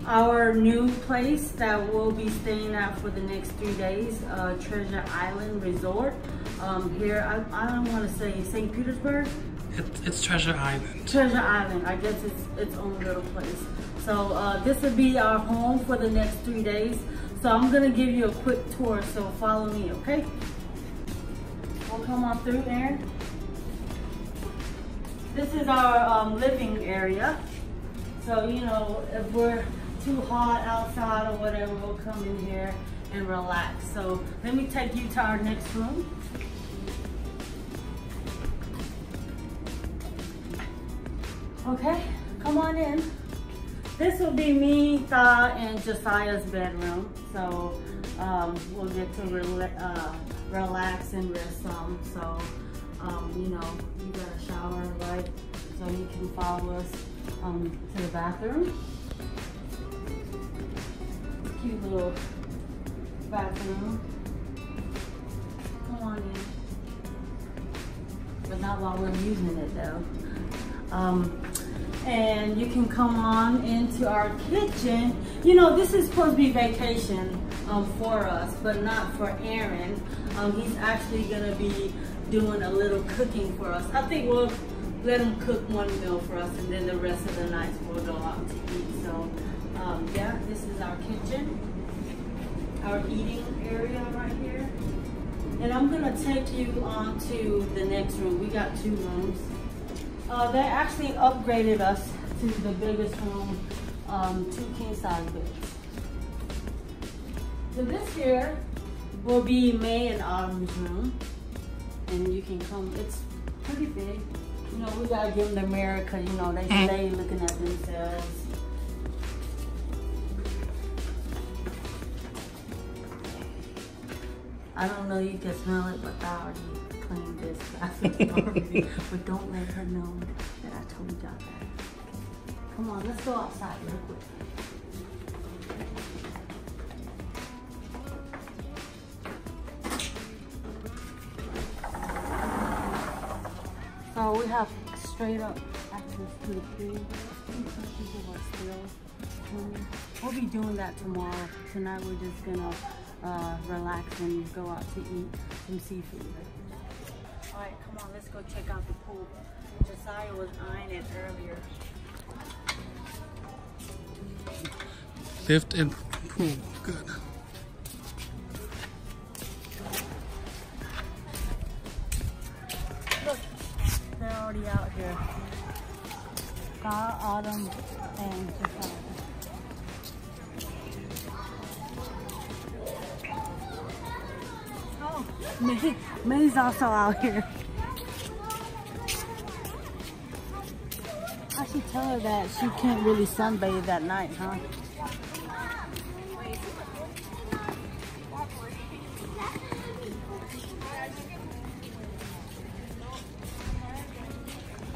our new place that we'll be staying at for the next 3 days, Treasure Island Resort. Here, I don't want to say St. Petersburg. It's Treasure Island. Treasure Island, I guess it's its own little place. So this will be our home for the next 3 days. So I'm gonna give you a quick tour, so follow me, okay? We'll come on through, Aaron. This is our living area. So, you know, if we're too hot outside or whatever, we'll come in here and relax. So let me take you to our next room. Okay, come on in. This will be me, Tha, and Josiah's bedroom. So we'll get to relax and rest some. So, you know, you got a shower, right? So you can follow us to the bathroom. Cute little bathroom. Come on in. But not while we're using it though. And you can come on into our kitchen. You know, this is supposed to be vacation for us, but not for Aaron. He's actually gonna be doing a little cooking for us. I think we'll let him cook one meal for us, and then the rest of the nights we'll go out to eat. So yeah, this is our kitchen, our eating area right here. And I'm gonna take you on to the next room. We got 2 rooms. They actually upgraded us to the biggest room, 2 king-size beds. So this here will be May and Autumn's room. And you can come, it's pretty big. You know, we gotta give them the mirror because, you know, they stay looking at themselves. I don't know, you can smell it, but I already cleaned this bathroom already. But don't let her know that I told y'all that. Come on, let's go outside real quick. So we have straight up access to the pool. Some people are still swimming. We'll be doing that tomorrow. Tonight we're just gonna relax and go out to eat some seafood. All right, come on, let's go check out the pool. Josiah was eyeing it earlier. Lift and pool, good. Look, they're already out here. Autumn, and Josiah. Oh, May's also out here. I should tell her that she can't really sunbathe at night, huh?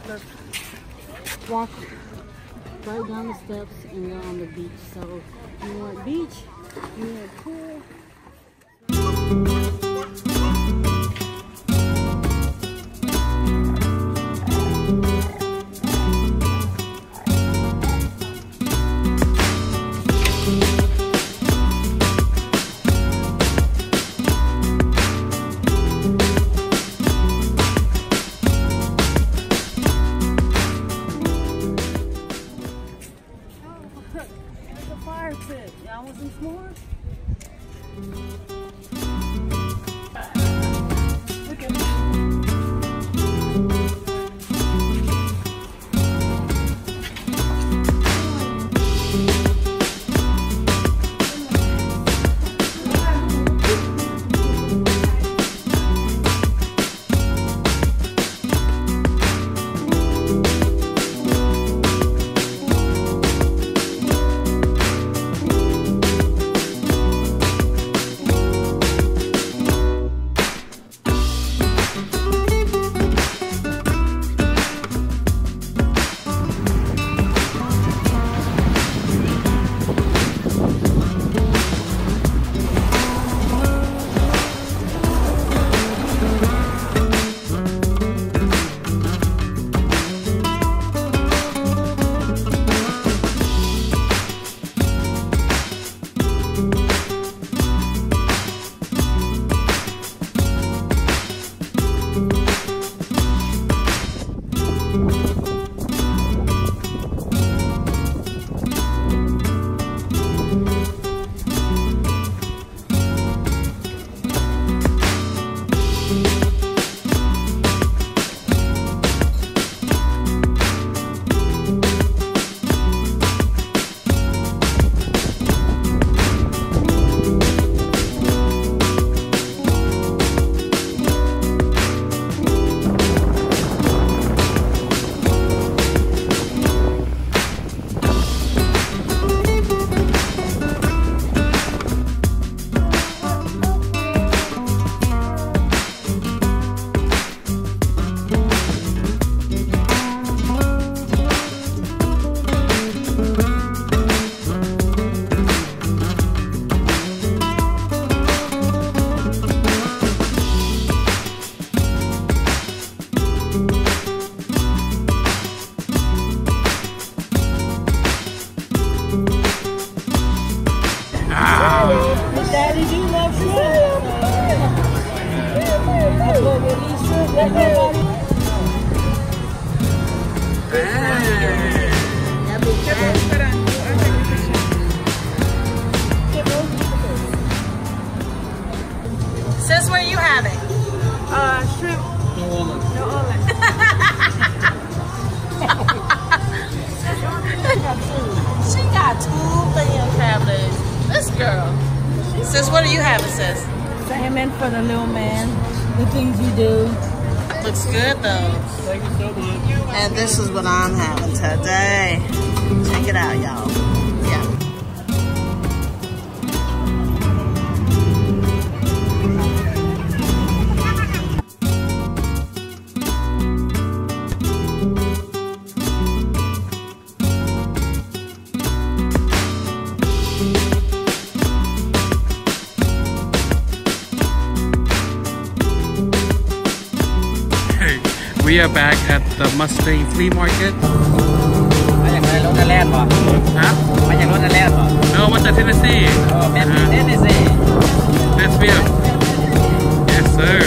Look, walk right down the steps and you're on the beach. So you want beach, you want pool. Y'all want some s'mores? Sis, what are you having? Shrimp. No almond. No almond. She got 2 billion crab legs. This girl. Sis, what are you having, sis? Salmon for the little man. The things you do. Looks good though. Thank you so much. And this is what I'm having today. Check it out, y'all. Yeah. We are back at the Mustang Flea Market. Huh? No, what's that, Tennessee? That's real. Yes, sir.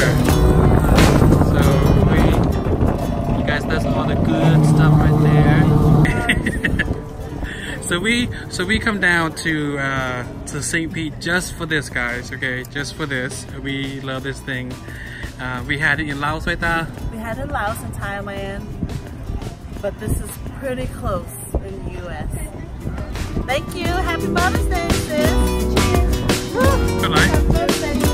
So you guys, that's all the good stuff right there. so we come down to St. Pete just for this, guys. Okay, just for this. We love this thing. We had it in Laos, right there. We had it in Laos and Thailand, but this is pretty close in the U.S. Thank you. Happy Mother's Day, sis. Cheers. Good night. Happy Mother's Day, sis.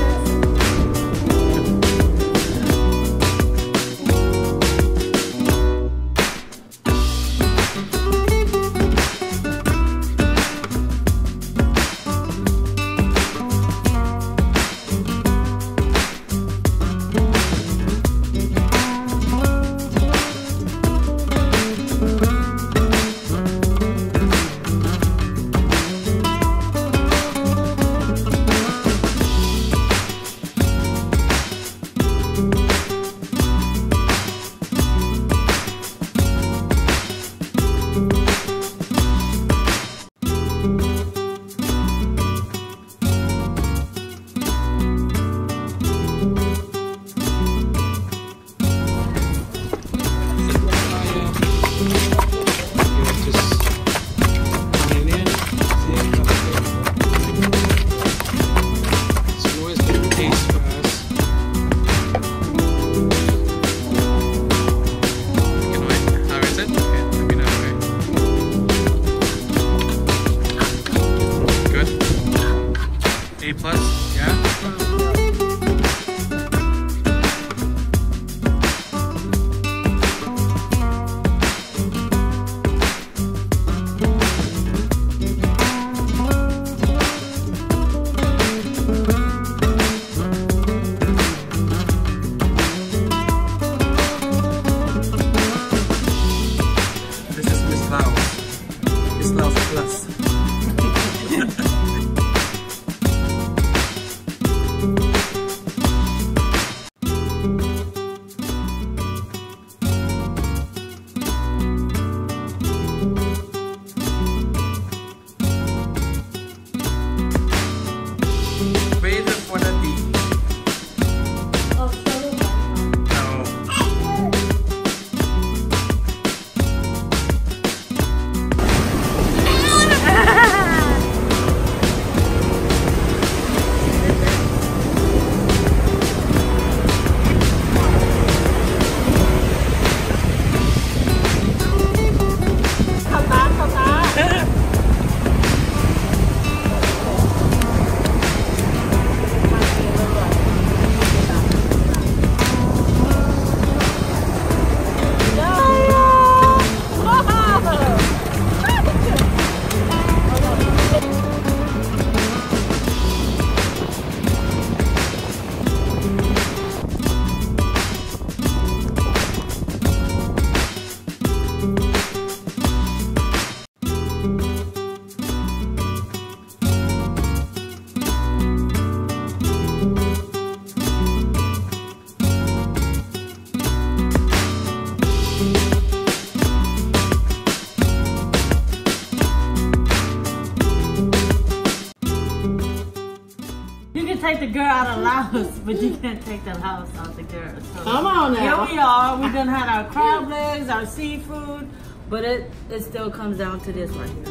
the girl out of Laos, but you can't take the Laos out the girl. So Come on now. here we are. We done had our crab legs, our seafood, but it still comes down to this right here.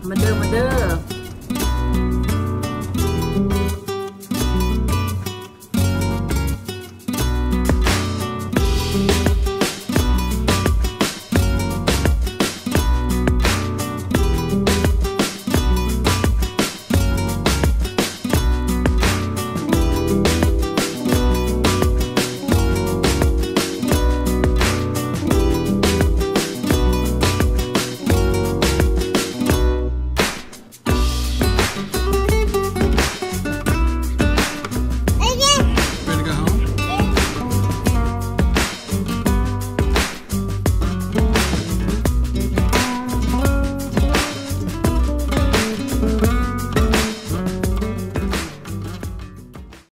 Madoo.